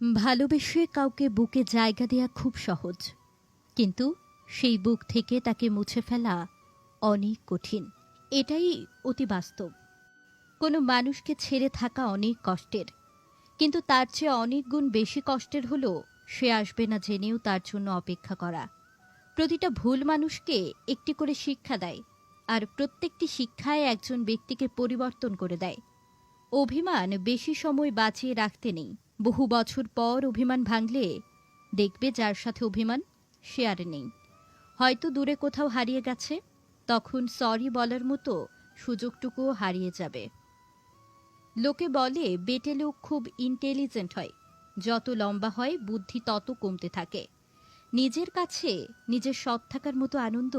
ভালোবেসে কাউকে বুকে জায়গা দেয়া খুব সহজ, কিন্তু সেই বুক থেকে তাকে মুছে ফেলা অনেক কঠিন। এটাই অতি বাস্তব। কোনো মানুষকে ছেড়ে থাকা অনেক কষ্টের, কিন্তু তার চেয়ে অনেক গুণ বেশি কষ্টের হলো সে আসবে না জেনেও তার জন্য অপেক্ষা করা। প্রতিটা ভুল মানুষকে একটি করে শিক্ষা দেয়, আর প্রত্যেকটি শিক্ষায় একজন ব্যক্তিকে পরিবর্তন করে দেয়। অভিমান বেশি সময় বাঁচিয়ে রাখতে নেই। বহু বছর পর অভিমান ভাঙলে দেখবে যার সাথে অভিমান সে আর নেই, হয়তো দূরে কোথাও হারিয়ে গেছে। তখন সরি বলার মতো সুযোগটুকুও হারিয়ে যাবে। লোকে বলে বেটে লোক খুব ইন্টেলিজেন্ট হয়, যত লম্বা হয় বুদ্ধি তত কমতে থাকে। নিজের কাছে নিজের সৎ থাকার মতো আনন্দ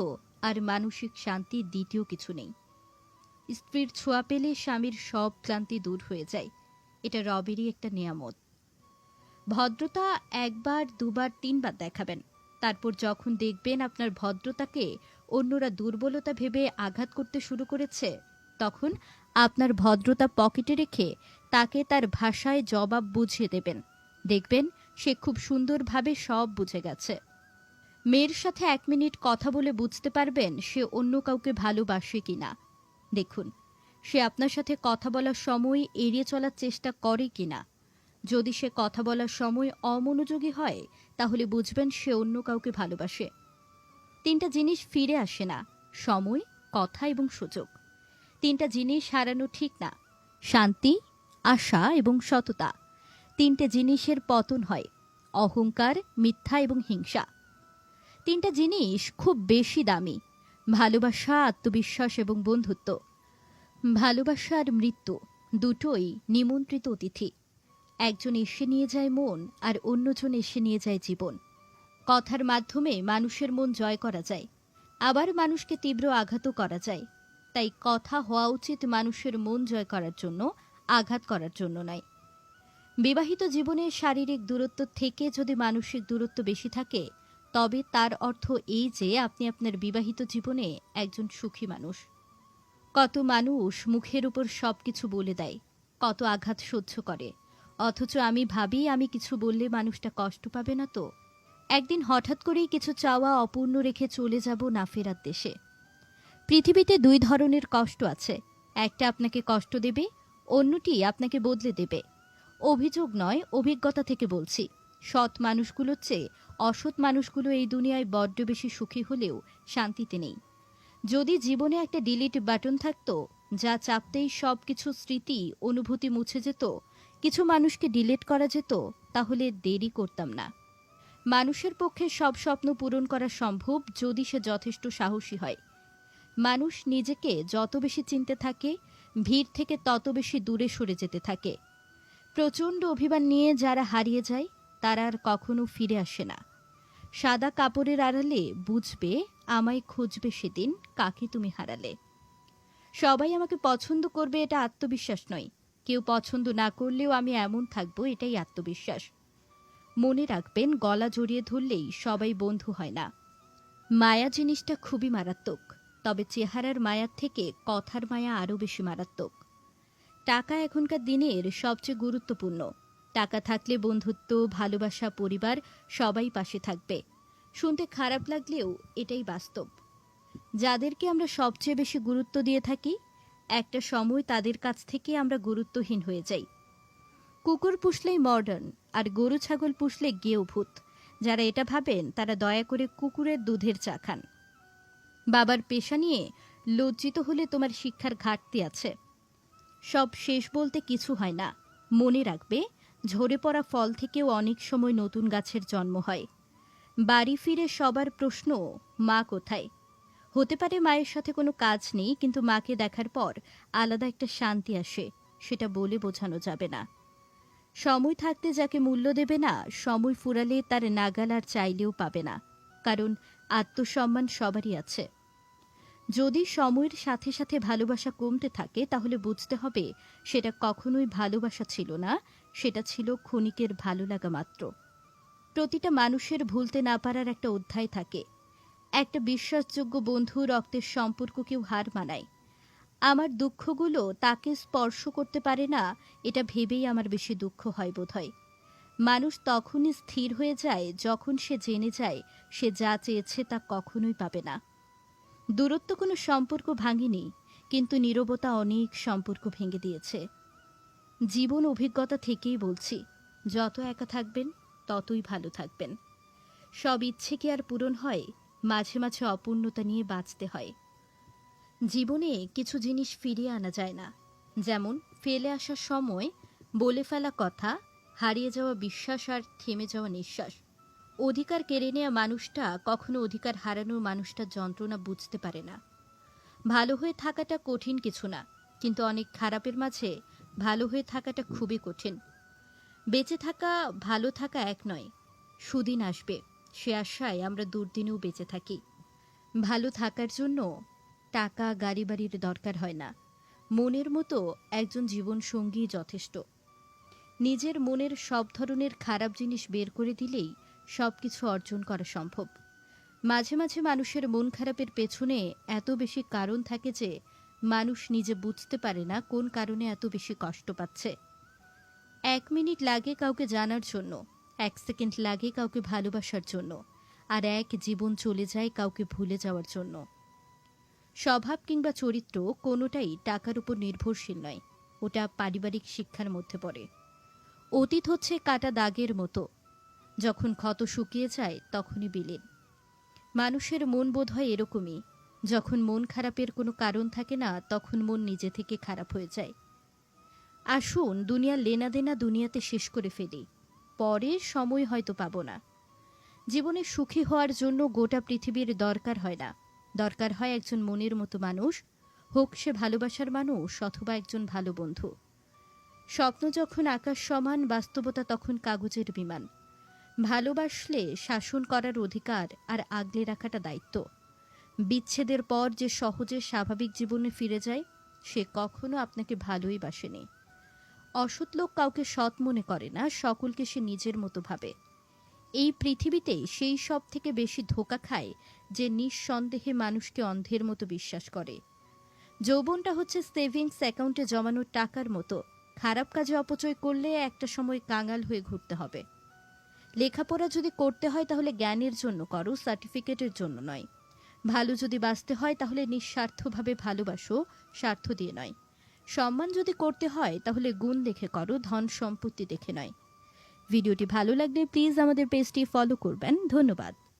আর মানসিক শান্তির দ্বিতীয় কিছু নেই। স্ত্রীর ছোঁয়া পেলে স্বামীর সব ক্লান্তি দূর হয়ে যায়, এটা রবেরই একটা নিয়ামত। ভদ্রতা একবার, দুবার, তিনবার দেখাবেন, তারপর যখন দেখবেন আপনার ভদ্রতাকে অন্যরা দুর্বলতা ভেবে আঘাত করতে শুরু করেছে, তখন আপনার ভদ্রতা পকেটে রেখে তাকে তার ভাষায় জবাব বুঝিয়ে দেবেন। দেখবেন সে খুব সুন্দরভাবে সব বুঝে গেছে। মেয়ের সাথে 1 মিনিট কথা বলে বুঝতে পারবেন সে অন্য কাউকে ভালোবাসে কিনা। দেখুন সে আপনার সাথে কথা বলার সময় এড়িয়ে চলার চেষ্টা করে কিনা। যদি সে কথা বলার সময় অমনোযোগী হয়, তাহলে বুঝবেন সে অন্য কাউকে ভালোবাসে। 3টা জিনিস ফিরে আসে না: সময়, কথা এবং সুযোগ। 3টা জিনিস হারানো ঠিক না: শান্তি, আশা এবং সততা। 3টে জিনিসের পতন হয়: অহংকার, মিথ্যা এবং হিংসা। 3টা জিনিস খুব বেশি দামি: ভালোবাসা, আত্মবিশ্বাস এবং বন্ধুত্ব। ভালোবাসা আর মৃত্যু দুটোই নিমন্ত্রিত অতিথি। একজন এসে নিয়ে যায় মন, আর অন্যজন এসে নিয়ে যায় জীবন। কথার মাধ্যমে মানুষের মন জয় করা যায়, আবার মানুষকে তীব্র আঘাতও করা যায়। তাই কথা হওয়া উচিত মানুষের মন জয় করার জন্য, আঘাত করার জন্য নয়। বিবাহিত জীবনে শারীরিক দূরত্ব থেকে যদি মানসিক দূরত্ব বেশি থাকে, তবে তার অর্থ এই যে আপনি আপনার বিবাহিত জীবনে একজন সুখী মানুষ। কত মানুষ মুখের উপর সবকিছু বলে দেয়, কত আঘাত সহ্য করে, অথচ আমি ভাবি আমি কিছু বললে মানুষটা কষ্ট পাবে না তো। একদিন হঠাৎ করেই কিছু চাওয়া অপূর্ণ রেখে চলে যাব না ফেরার দেশে। পৃথিবীতে 2 ধরনের কষ্ট আছে, একটা আপনাকে কষ্ট দেবে, অন্যটি আপনাকে বদলে দেবে। অভিযোগ নয়, অভিজ্ঞতা থেকে বলছি। সৎ মানুষগুলোর চেয়ে অসৎ মানুষগুলো এই দুনিয়ায় বড্ড বেশি সুখী হলেও শান্তিতে নেই। যদি জীবনে একটা ডিলিট বাটন থাকতো, যা চাপতেই সবকিছু স্মৃতি, অনুভূতি মুছে যেত, কিছু মানুষকে ডিলিট করা যেত, তাহলে দেরি করতাম না। মানুষের পক্ষে সব স্বপ্ন পূরণ করা সম্ভব যদি সে যথেষ্ট সাহসী হয়। মানুষ নিজেকে যত বেশি চিনতে থাকে, ভিড় থেকে তত বেশি দূরে সরে যেতে থাকে। প্রচণ্ড অভিমান নিয়ে যারা হারিয়ে যায়, তারা আর কখনো ফিরে আসে না। সাদা কাপড়ের আড়ালে বুঝবে আমায় খুঁজবে সেদিন কাকে তুমি হারালে। সবাই আমাকে পছন্দ করবে এটা আত্মবিশ্বাস নয়, কেউ পছন্দ না করলেও আমি এমন থাকবো এটাই আত্মবিশ্বাস। মনে রাখবেন, গলা জড়িয়ে ধরলেই সবাই বন্ধু হয় না। মায়া জিনিসটা খুবই মারাত্মক, তবে চেহারার মায়ার থেকে কথার মায়া আরও বেশি মারাত্মক। টাকা এখনকার দিনের সবচেয়ে গুরুত্বপূর্ণ। টাকা থাকলে বন্ধুত্ব, ভালোবাসা, পরিবার সবাই পাশে থাকবে। শুনতে খারাপ লাগলেও এটাই বাস্তব। যাদেরকে আমরা সবচেয়ে বেশি গুরুত্ব দিয়ে থাকি, একটা সময় তাদের কাছ থেকে আমরা গুরুত্বহীন হয়ে যাই। কুকুর পুষলেই মডার্ন, আর গরু ছাগল পুষলে গেঁয়ো ভূত। যারা এটা ভাবেন তারা দয়া করে কুকুরের দুধের চা খান। বাবার পেশা নিয়ে লজ্জিত হলে তোমার শিক্ষার ঘাটতি আছে। সব শেষ বলতে কিছু হয় না। মনে রাখবে, ঝরে পড়া ফল থেকেও অনেক সময় নতুন গাছের জন্ম হয়। বাড়ি ফিরে সবার প্রশ্ন, মা কোথায়? হতে পারে মায়ের সাথে কোনো কাজ নেই, কিন্তু মাকে দেখার পর আলাদা একটা শান্তি আসে, সেটা বলে বোঝানো যাবে না। সময় থাকতে যাকে মূল্য দেবে না, সময় ফুরালে তার নাগাল আর চাইলেও পাবে না। কারণ আত্মসম্মান সবারই আছে। যদি সময়ের সাথে সাথে ভালোবাসা কমতে থাকে, তাহলে বুঝতে হবে সেটা কখনোই ভালোবাসা ছিল না, সেটা ছিল ক্ষণিকের ভালো লাগা মাত্র। প্রতিটা মানুষের ভুলতে না পারার একটা অধ্যায় থাকে। একটা বিশ্বাসযোগ্য বন্ধু রক্তের সম্পর্ককেও হার মানায়। আমার দুঃখগুলো তাকে স্পর্শ করতে পারে না, এটা ভেবেই আমার বেশি দুঃখ হয় বোধহয়। মানুষ তখনই স্থির হয়ে যায় যখন সে জেনে যায় সে যা চেয়েছে তা কখনোই পাবে না। দূরত্ব কোনো সম্পর্ক ভাঙেনি, কিন্তু নীরবতা অনেক সম্পর্ক ভেঙে দিয়েছে। জীবন অভিজ্ঞতা থেকেই বলছি, যত একা থাকবেন ততই ভালো থাকবেন। সব ইচ্ছে কি আর পূরণ হয়? মাঝে মাঝে অপূর্ণতা নিয়ে বাঁচতে হয়। জীবনে কিছু জিনিস ফিরিয়ে আনা যায় না, যেমন ফেলে আসার সময় বলে ফেলা কথা, হারিয়ে যাওয়া বিশ্বাস আর থেমে যাওয়া নিঃশ্বাস। অধিকার কেড়ে নেওয়া মানুষটা কখনো অধিকার হারানোর মানুষটার যন্ত্রণা বুঝতে পারে না। ভালো হয়ে থাকাটা কঠিন কিছু না, কিন্তু অনেক খারাপের মাঝে ভালো হয়ে থাকাটা খুবই কঠিন। বেঁচে থাকা ভালো থাকা এক নয়, সুদিন আসবে সে আশায় আমরা দুর্দিনেও বেঁচে থাকি। ভালো থাকার জন্য টাকা গাড়ি বাড়ির দরকার হয় না, মনের মতো একজন জীবন সঙ্গী যথেষ্ট। নিজের মনের সব ধরনের খারাপ জিনিস বের করে দিলেই সবকিছু অর্জন করা সম্ভব। মাঝে মাঝে মানুষের মন খারাপের পেছনে এত বেশি কারণ থাকে যে মানুষ নিজে বুঝতে পারে না কোন কারণে এত বেশি কষ্ট পাচ্ছে। 1 মিনিট লাগে কাউকে জানার জন্য, 1 সেকেন্ড লাগে কাউকে ভালোবাসার জন্য, আর এক জীবন চলে যায় কাউকে ভুলে যাওয়ার জন্য। স্বভাব কিংবা চরিত্র কোনোটাই টাকার উপর নির্ভরশীল নয়, ওটা পারিবারিক শিক্ষার মধ্যে পড়ে। অতীত হচ্ছে কাটা দাগের মতো, যখন ক্ষত শুকিয়ে যায় তখনই বিলীন। মানুষের মন বোধ হয় এরকমই, যখন মন খারাপের কোনো কারণ থাকে না তখন মন নিজে থেকে খারাপ হয়ে যায়। আসুন দুনিয়ার লেনাদেনা দুনিয়াতে শেষ করে ফেলি, পরে সময় হয়তো পাবো না। জীবনে সুখী হওয়ার জন্য গোটা পৃথিবীর দরকার হয় না, দরকার হয় একজন মনের মতো মানুষ, হোক সে ভালোবাসার মানুষ অথবা একজন ভালো বন্ধু। স্বপ্ন যখন আকাশ সমান, বাস্তবতা তখন কাগজের বিমান। ভালোবাসলে শাসন করার অধিকার আর আগলে রাখাটা দায়িত্ব। বিচ্ছেদের পর যে সহজে স্বাভাবিক জীবনে ফিরে যায় সে কখনো আপনাকে ভালোই বাসেনি। অসৎ লোক কাউকে সৎ মনে করে না, সকলকে সে নিজের মতো ভাবে। এই পৃথিবীতে সেই সব থেকে বেশি ধোঁকা খায় যে নিঃসন্দেহে মানুষকে অন্ধের মতো বিশ্বাস করে। যৌবনটা হচ্ছে সেভিংস অ্যাকাউন্টে জমানোর টাকার মতো, খারাপ কাজে অপচয় করলে একটা সময় কাঙাল হয়ে ঘুরতে হবে। লেখাপড়া যদি করতে হয় তাহলে জ্ঞানের জন্য করো, সার্টিফিকেটের জন্য নয়। ভালো যদি বাঁচতে হয় তাহলে নিঃস্বার্থভাবে ভালোবাসো, স্বার্থ দিয়ে নয়। সম্মান যদি করতে হয় তাহলে গুণ দেখে করো, ধন সম্পত্তি দেখে নয়। ভিডিওটি ভালো লাগলে প্লিজ আমাদের পেজটি ফলো করবেন। ধন্যবাদ।